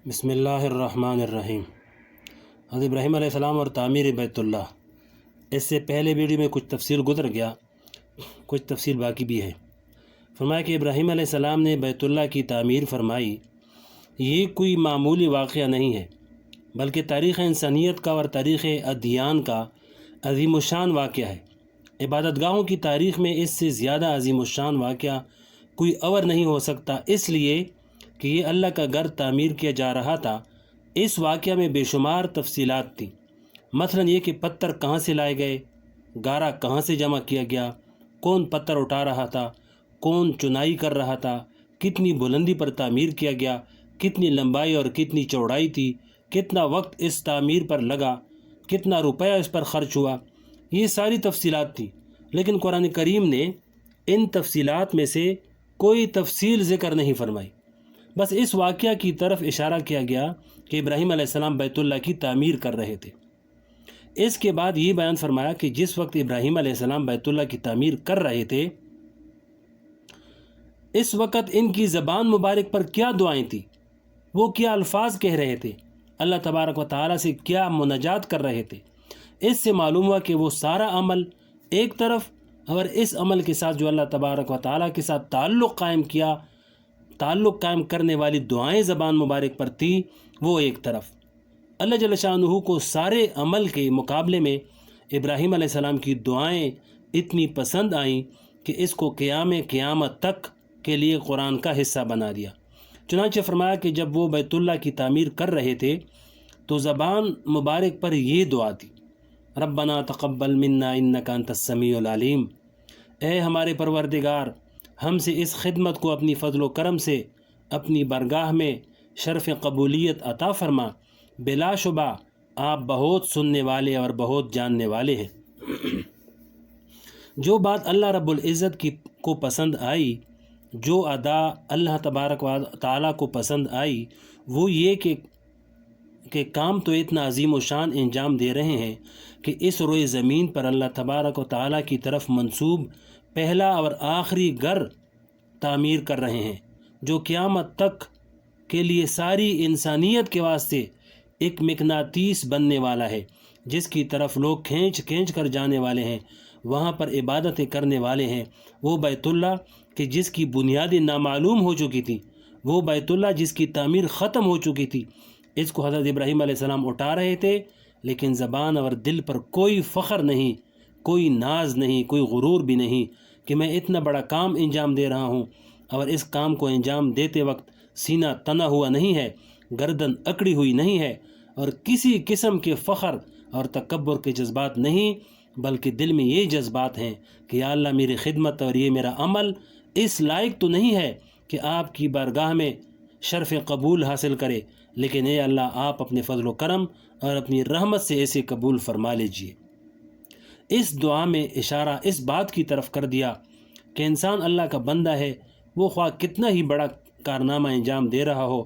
بسم اللہ الرحمن الرحیم۔ حضرت ابراہیم علیہ السلام اور تعمیر بیت اللہ، اس سے پہلے ویڈیو میں کچھ تفصیل گزر گیا، کچھ تفصیل باقی بھی ہے۔ فرمایا کہ ابراہیم علیہ السلام نے بیت اللہ کی تعمیر فرمائی، یہ کوئی معمولی واقعہ نہیں ہے بلکہ تاریخ انسانیت کا اور تاریخ ادیان کا عظیم الشان واقعہ ہے۔ عبادت گاہوں کی تاریخ میں اس سے زیادہ عظیم الشان واقعہ کوئی اور نہیں ہو سکتا، اس لیے کہ یہ اللہ کا گھر تعمیر کیا جا رہا تھا۔ اس واقعہ میں بے شمار تفصیلات تھیں، مثلا یہ کہ پتھر کہاں سے لائے گئے، گارا کہاں سے جمع کیا گیا، کون پتھر اٹھا رہا تھا، کون چنائی کر رہا تھا، کتنی بلندی پر تعمیر کیا گیا، کتنی لمبائی اور کتنی چوڑائی تھی، کتنا وقت اس تعمیر پر لگا، کتنا روپیہ اس پر خرچ ہوا، یہ ساری تفصیلات تھیں۔ لیکن قرآن کریم نے ان تفصیلات میں سے کوئی تفصیل ذکر نہیں فرمائی، بس اس واقعہ کی طرف اشارہ کیا گیا کہ ابراہیم علیہ السلام بیت اللہ کی تعمیر کر رہے تھے۔ اس کے بعد یہ بیان فرمایا کہ جس وقت ابراہیم علیہ السلام بیت اللہ کی تعمیر کر رہے تھے، اس وقت ان کی زبان مبارک پر کیا دعائیں تھیں، وہ کیا الفاظ کہہ رہے تھے، اللہ تبارک و تعالیٰ سے کیا مناجات کر رہے تھے۔ اس سے معلوم ہوا کہ وہ سارا عمل ایک طرف، اور اس عمل کے ساتھ جو اللہ تبارک و تعالیٰ کے ساتھ تعلق قائم کرنے والی دعائیں زبان مبارک پر تھیں، وہ ایک طرف۔ اللہ جل شانہ کو سارے عمل کے مقابلے میں ابراہیم علیہ السلام کی دعائیں اتنی پسند آئیں کہ اس کو قیامت تک کے لیے قرآن کا حصہ بنا دیا۔ چنانچہ فرمایا کہ جب وہ بیت اللہ کی تعمیر کر رہے تھے تو زبان مبارک پر یہ دعا تھی، ربنا تقبل منا انک انت السمیع العلیم، اے ہمارے پروردگار، ہم سے اس خدمت کو اپنی فضل و کرم سے اپنی بارگاہ میں شرف قبولیت عطا فرما، بلا شبہ آپ بہت سننے والے اور بہت جاننے والے ہیں۔ جو بات اللہ رب العزت کو پسند آئی، جو ادا اللہ تبارک و تعالیٰ کو پسند آئی، وہ یہ کہ کام تو اتنا عظیم و شان انجام دے رہے ہیں کہ اس روئے زمین پر اللہ تبارک و تعالیٰ کی طرف منسوب پہلا اور آخری گھر تعمیر کر رہے ہیں، جو قیامت تک کے لیے ساری انسانیت کے واسطے ایک مقناطیس بننے والا ہے، جس کی طرف لوگ کھینچ کر جانے والے ہیں، وہاں پر عبادتیں کرنے والے ہیں۔ وہ بیت اللہ کہ جس کی بنیادیں نامعلوم ہو چکی تھی، وہ بیت اللہ جس کی تعمیر ختم ہو چکی تھی، اس کو حضرت ابراہیم علیہ السلام اٹھا رہے تھے، لیکن زبان اور دل پر کوئی فخر نہیں، کوئی ناز نہیں، کوئی غرور بھی نہیں کہ میں اتنا بڑا کام انجام دے رہا ہوں، اور اس کام کو انجام دیتے وقت سینہ تنا ہوا نہیں ہے، گردن اکڑی ہوئی نہیں ہے، اور کسی قسم کے فخر اور تکبر کے جذبات نہیں، بلکہ دل میں یہ جذبات ہیں کہ یا اللہ میری خدمت اور یہ میرا عمل اس لائق تو نہیں ہے کہ آپ کی بارگاہ میں شرف قبول حاصل کرے، لیکن اے اللہ آپ اپنے فضل و کرم اور اپنی رحمت سے اسے قبول فرما لیجئے۔ اس دعا میں اشارہ اس بات کی طرف کر دیا کہ انسان اللہ کا بندہ ہے، وہ خواہ کتنا ہی بڑا کارنامہ انجام دے رہا ہو،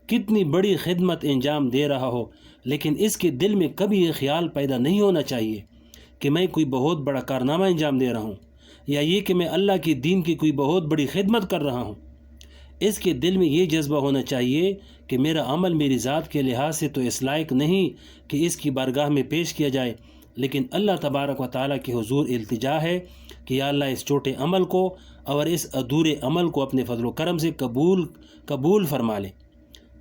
کتنی بڑی خدمت انجام دے رہا ہو، لیکن اس کے دل میں کبھی یہ خیال پیدا نہیں ہونا چاہیے کہ میں کوئی بہت بڑا کارنامہ انجام دے رہا ہوں، یا یہ کہ میں اللہ کی دین کی کوئی بہت بڑی خدمت کر رہا ہوں۔ اس کے دل میں یہ جذبہ ہونا چاہیے کہ میرا عمل میری ذات کے لحاظ سے تو اس لائق نہیں کہ اس کی بارگاہ میں پیش کیا جائے، لیکن اللہ تبارک و تعالیٰ کے حضور التجا ہے کہ یا اللہ اس چھوٹے عمل کو اور اس ادھورے عمل کو اپنے فضل و کرم سے قبول فرما لے۔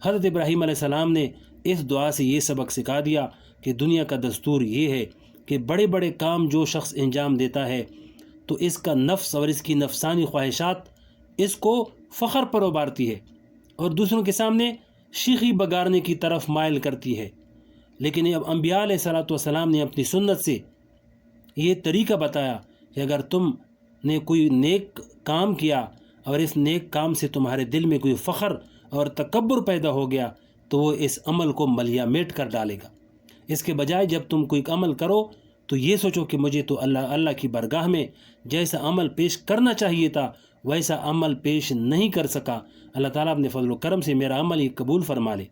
حضرت ابراہیم علیہ السلام نے اس دعا سے یہ سبق سکھا دیا کہ دنیا کا دستور یہ ہے کہ بڑے بڑے کام جو شخص انجام دیتا ہے تو اس کا نفس اور اس کی نفسانی خواہشات اس کو فخر پر ابھارتی ہے اور دوسروں کے سامنے شیخی بگارنے کی طرف مائل کرتی ہے، لیکن اب انبیاء علیہ السلام نے اپنی سنت سے یہ طریقہ بتایا کہ اگر تم نے کوئی نیک کام کیا اور اس نیک کام سے تمہارے دل میں کوئی فخر اور تکبر پیدا ہو گیا تو وہ اس عمل کو ملیا میٹ کر ڈالے گا۔ اس کے بجائے جب تم کوئی عمل کرو تو یہ سوچو کہ مجھے تو اللہ کی بارگاہ میں جیسا عمل پیش کرنا چاہیے تھا ویسا عمل پیش نہیں کر سکا، اللہ تعالیٰ اپنے فضل و کرم سے میرا عمل ہی قبول فرما لے۔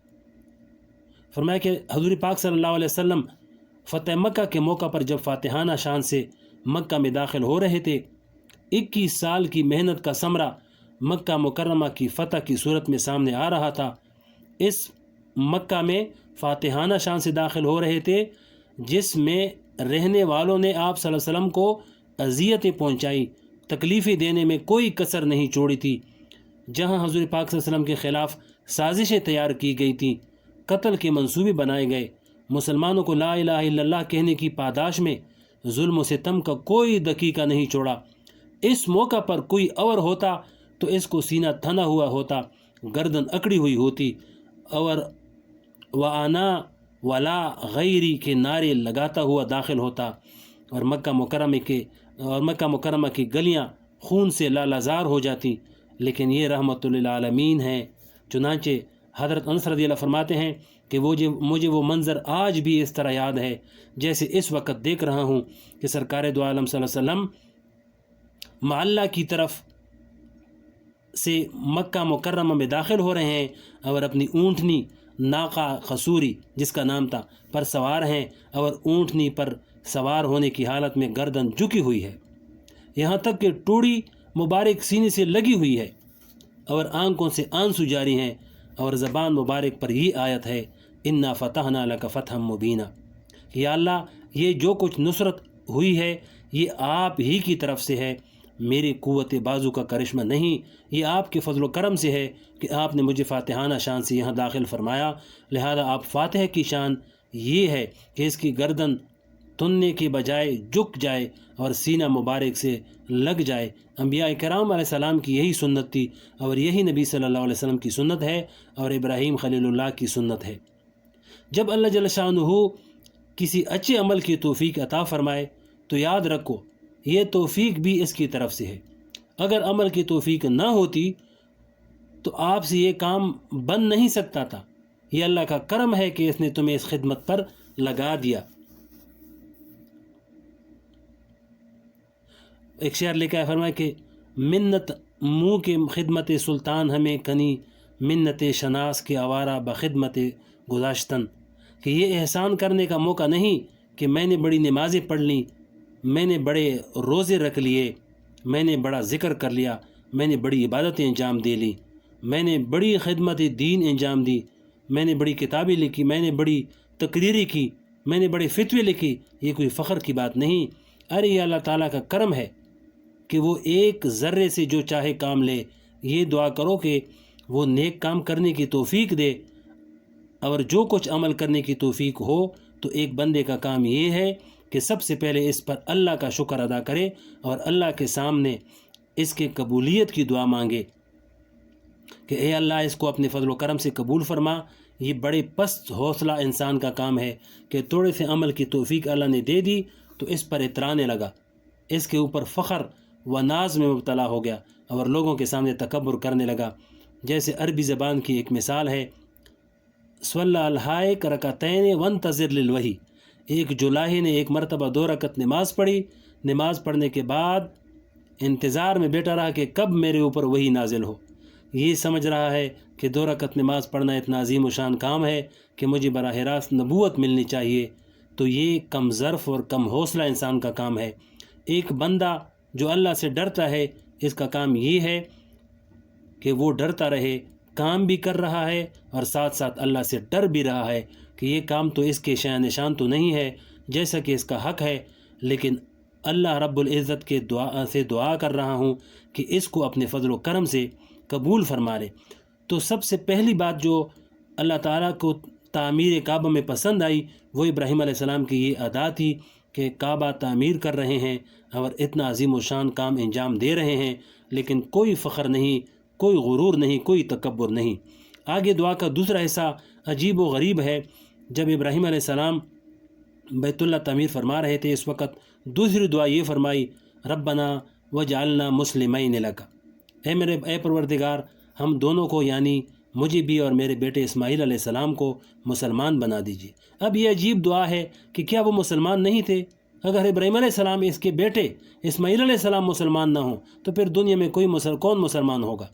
فرمایا کہ حضور پاک صلی اللہ علیہ وسلم فتح مکہ کے موقع پر جب فاتحانہ شان سے مکہ میں داخل ہو رہے تھے، 21 سال کی محنت کا ثمرہ مکہ مکرمہ کی فتح کی صورت میں سامنے آ رہا تھا۔ اس مکہ میں فاتحانہ شان سے داخل ہو رہے تھے، جس میں رہنے والوں نے آپ صلی اللہ علیہ وسلم کو اذیتیں پہنچائی، تکلیفیں دینے میں کوئی کسر نہیں چھوڑی تھی۔ جہاں حضور پاک صلی اللہ علیہ وسلم کے خلاف سازشیں تیار کی گئی تھیں، قتل کے منصوبے بنائے گئے، مسلمانوں کو لا الہ الا اللہ کہنے کی پاداش میں ظلم و ستم کا کوئی دقیقہ نہیں چھوڑا۔ اس موقع پر کوئی اور ہوتا تو اس کو سینہ تھنا ہوا ہوتا، گردن اکڑی ہوئی ہوتی اور وَأَنَا وَلَا غَيْرِي کے نعرے لگاتا ہوا داخل ہوتا، اور مکہ مکرمہ کی گلیاں خون سے لالہزار ہو جاتی۔ لیکن یہ رحمت للعالمین ہے۔ چنانچہ حضرت انس رضی اللہ فرماتے ہیں کہ مجھے وہ منظر آج بھی اس طرح یاد ہے جیسے اس وقت دیکھ رہا ہوں کہ سرکار دو عالم صلی اللہ علیہ وسلم معلّہ کی طرف سے مکہ مکرمہ میں داخل ہو رہے ہیں اور اپنی اونٹنی ناقہ خصوری جس کا نام تھا پر سوار ہیں، اور اونٹنی پر سوار ہونے کی حالت میں گردن جھکی ہوئی ہے، یہاں تک کہ ٹوڑی مبارک سینے سے لگی ہوئی ہے اور آنکھوں سے آنسو جاری ہیں، اور زبان مبارک پر یہ آیت ہے انا فتحنا لک فتحا مبینا، کہ یا اللہ یہ جو کچھ نصرت ہوئی ہے یہ آپ ہی کی طرف سے ہے، میری قوت بازو کا کرشمہ نہیں، یہ آپ کے فضل و کرم سے ہے کہ آپ نے مجھے فاتحانہ شان سے یہاں داخل فرمایا، لہذا آپ فاتح کی شان یہ ہے کہ اس کی گردن تننے کے بجائے جھک جائے اور سینہ مبارک سے لگ جائے۔ انبیاء کرام علیہ السلام کی یہی سنت تھی، اور یہی نبی صلی اللہ علیہ وسلم کی سنت ہے، اور ابراہیم خلیل اللہ کی سنت ہے۔ جب اللہ جل شانہ کسی اچھے عمل کی توفیق عطا فرمائے تو یاد رکھو یہ توفیق بھی اس کی طرف سے ہے۔ اگر عمل کی توفیق نہ ہوتی تو آپ سے یہ کام بن نہیں سکتا تھا، یہ اللہ کا کرم ہے کہ اس نے تمہیں اس خدمت پر لگا دیا۔ ایک شعر لے کے فرمایا کہ منت منہ کے خدمت سلطان ہمیں کنی، منت شناس کے آوارہ بخدمت گذاشتن، کہ یہ احسان کرنے کا موقع نہیں کہ میں نے بڑی نمازیں پڑھ لیں، میں نے بڑے روزے رکھ لیے، میں نے بڑا ذکر کر لیا، میں نے بڑی عبادتیں انجام دے لی، میں نے بڑی خدمت دین انجام دی، میں نے بڑی کتابیں لکھی، میں نے بڑی تقریریں کی، میں نے بڑے فتوے لکھی۔ یہ کوئی فخر کی بات نہیں، ارے یہ اللہ تعالیٰ کا کرم ہے کہ وہ ایک ذرے سے جو چاہے کام لے۔ یہ دعا کرو کہ وہ نیک کام کرنے کی توفیق دے، اور جو کچھ عمل کرنے کی توفیق ہو تو ایک بندے کا کام یہ ہے کہ سب سے پہلے اس پر اللہ کا شکر ادا کرے اور اللہ کے سامنے اس کے قبولیت کی دعا مانگے کہ اے اللہ اس کو اپنے فضل و کرم سے قبول فرما۔ یہ بڑے پست حوصلہ انسان کا کام ہے کہ تھوڑے سے عمل کی توفیق اللہ نے دے دی تو اس پر اترانے لگا، اس کے اوپر فخر و ناز میں مبتلا ہو گیا اور لوگوں کے سامنے تکبر کرنے لگا۔ جیسے عربی زبان کی ایک مثال ہے، صلی الحائق رکعتین وانتظر للوحی، ایک جولاہے نے ایک مرتبہ 2 رکعت نماز پڑھی، نماز پڑھنے کے بعد انتظار میں بیٹھا رہا کہ کب میرے اوپر وحی نازل ہو۔ یہ سمجھ رہا ہے کہ 2 رکعت نماز پڑھنا اتنا عظیم و شان کام ہے کہ مجھے براہ راست نبوت ملنی چاہیے، تو یہ کم ظرف اور کم حوصلہ انسان کا کام ہے۔ ایک بندہ جو اللہ سے ڈرتا ہے اس کا کام یہ ہے کہ وہ ڈرتا رہے، کام بھی کر رہا ہے اور ساتھ ساتھ اللہ سے ڈر بھی رہا ہے کہ یہ کام تو اس کے شان نشان تو نہیں ہے جیسا کہ اس کا حق ہے، لیکن اللہ رب العزت کے دعا کر رہا ہوں کہ اس کو اپنے فضل و کرم سے قبول فرما لے۔ تو سب سے پہلی بات جو اللہ تعالیٰ کو تعمیر کعبہ میں پسند آئی وہ ابراہیم علیہ السلام کی یہ ادا تھی کہ کعبہ تعمیر کر رہے ہیں اور اتنا عظیم و شان کام انجام دے رہے ہیں، لیکن کوئی فخر نہیں، کوئی غرور نہیں، کوئی تکبر نہیں۔ آگے دعا کا دوسرا حصہ عجیب و غریب ہے۔ جب ابراہیم علیہ السلام بیت اللہ تعمیر فرما رہے تھے اس وقت دوسری دعا یہ فرمائی، ربنا وجعلنا مسلمین لک، اے پروردگار ہم دونوں کو یعنی مجھے بھی اور میرے بیٹے اسماعیل علیہ السلام کو مسلمان بنا دیجیے۔ اب یہ عجیب دعا ہے کہ کیا وہ مسلمان نہیں تھے؟ اگر ابراہیم علیہ السلام اس کے بیٹے اسماعیل علیہ السلام مسلمان نہ ہوں تو پھر دنیا میں کون مسلمان ہوگا؟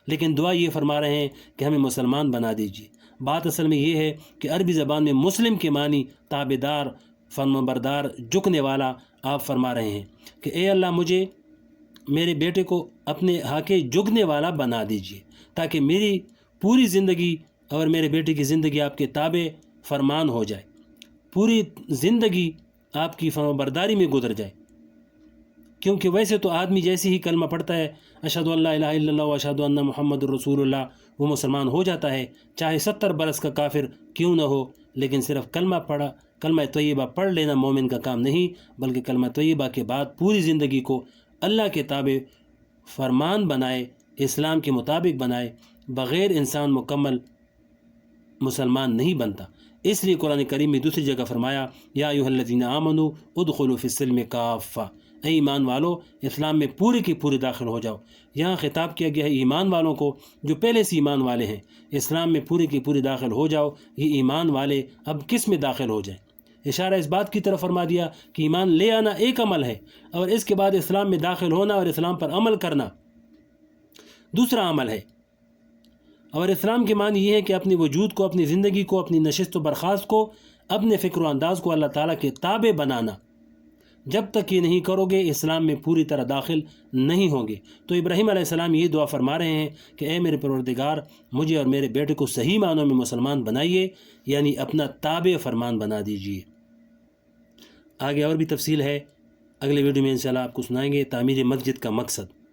لیکن دعا یہ فرما رہے ہیں کہ ہمیں مسلمان بنا دیجیے۔ بات اصل میں یہ ہے کہ عربی زبان میں مسلم کے معنی تابعدار، فرمانبردار، جھکنے والا آپ فرما رہے ہیں کہ اے اللہ مجھے میرے بیٹے کو اپنے ہاکے جھکنے والا بنا دیجیے تاکہ میری پوری زندگی اور میرے بیٹے کی زندگی آپ کے تابع فرمان ہو جائے، پوری زندگی آپ کی فرمانبرداری میں گزر جائے، کیونکہ ویسے تو آدمی جیسے ہی کلمہ پڑھتا ہے اشہد ان لا الہ الا اللہ و اشہد ان محمد الرسول اللہ، وہ مسلمان ہو جاتا ہے، چاہے 70 برس کا کافر کیوں نہ ہو۔ لیکن صرف کلمہ طیبہ پڑھ لینا مومن کا کام نہیں، بلکہ کلمہ طیبہ کے بعد پوری زندگی کو اللہ کے تابع فرمان بنائے، اسلام کے مطابق بنائے، بغیر انسان مکمل مسلمان نہیں بنتا۔ اس لیے قرآن کریم میں دوسری جگہ فرمایا یا ایھا الذین آمنوا ادخلوا فی السلم کافہ، اے ایمان والو اسلام میں پوری کی پوری داخل ہو جاؤ۔ یہاں خطاب کیا گیا ہے ایمان والوں کو جو پہلے سے ایمان والے ہیں، اسلام میں پوری کی پوری داخل ہو جاؤ۔ یہ ایمان والے اب کس میں داخل ہو جائیں؟ اشارہ اس بات کی طرف فرما دیا کہ ایمان لے آنا ایک عمل ہے، اور اس کے بعد اسلام میں داخل ہونا اور اسلام پر عمل کرنا دوسرا عمل ہے۔ اور اسلام کے معنی یہ ہے کہ اپنے وجود کو، اپنی زندگی کو، اپنی نشست و برخاست کو، اپنے فکر و انداز کو اللہ تعالیٰ کے تابع بنانا۔ جب تک یہ نہیں کرو گے اسلام میں پوری طرح داخل نہیں ہوں گے۔ تو ابراہیم علیہ السلام یہ دعا فرما رہے ہیں کہ اے میرے پروردگار، مجھے اور میرے بیٹے کو صحیح معنوں میں مسلمان بنائیے، یعنی اپنا تابع فرمان بنا دیجیے۔ آگے اور بھی تفصیل ہے، اگلے ویڈیو میں انشاءاللہ آپ کو سنائیں گے تعمیر مسجد کا مقصد۔